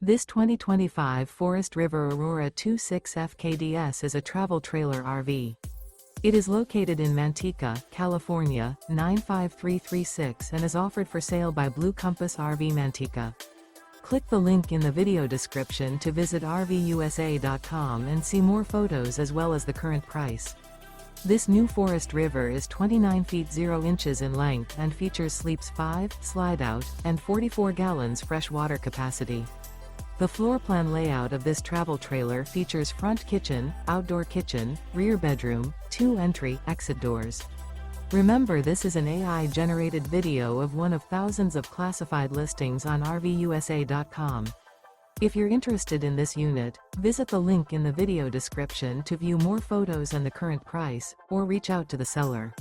This 2025 Forest River Aurora 26 FKDS is a travel trailer RV. It is located in Manteca, California, 95336 and is offered for sale by Blue Compass RV Manteca. Click the link in the video description to visit RVUSA.com and see more photos as well as the current price. This new Forest River is 29 feet 0 inches in length and features sleeps 5, slide-out, and 44 gallons fresh water capacity. The floor plan layout of this travel trailer features front kitchen, outdoor kitchen, rear bedroom, 2 entry/exit doors. Remember, this is an AI-generated video of one of thousands of classified listings on RVUSA.com. If you're interested in this unit, visit the link in the video description to view more photos and the current price, or reach out to the seller.